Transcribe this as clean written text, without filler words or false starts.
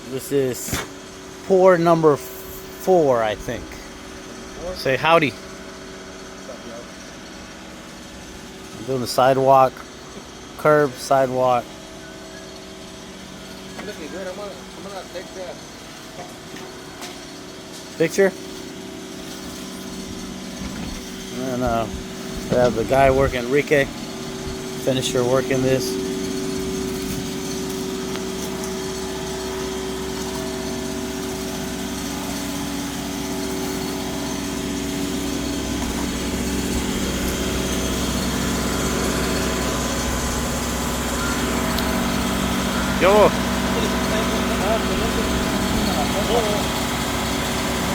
This is pour number 4, I think. Say howdy. I'm doing the sidewalk, curb, sidewalk. Looking good. I'm gonna take that. Picture. And we have the guy working, Enrique, finisher working this. Yo.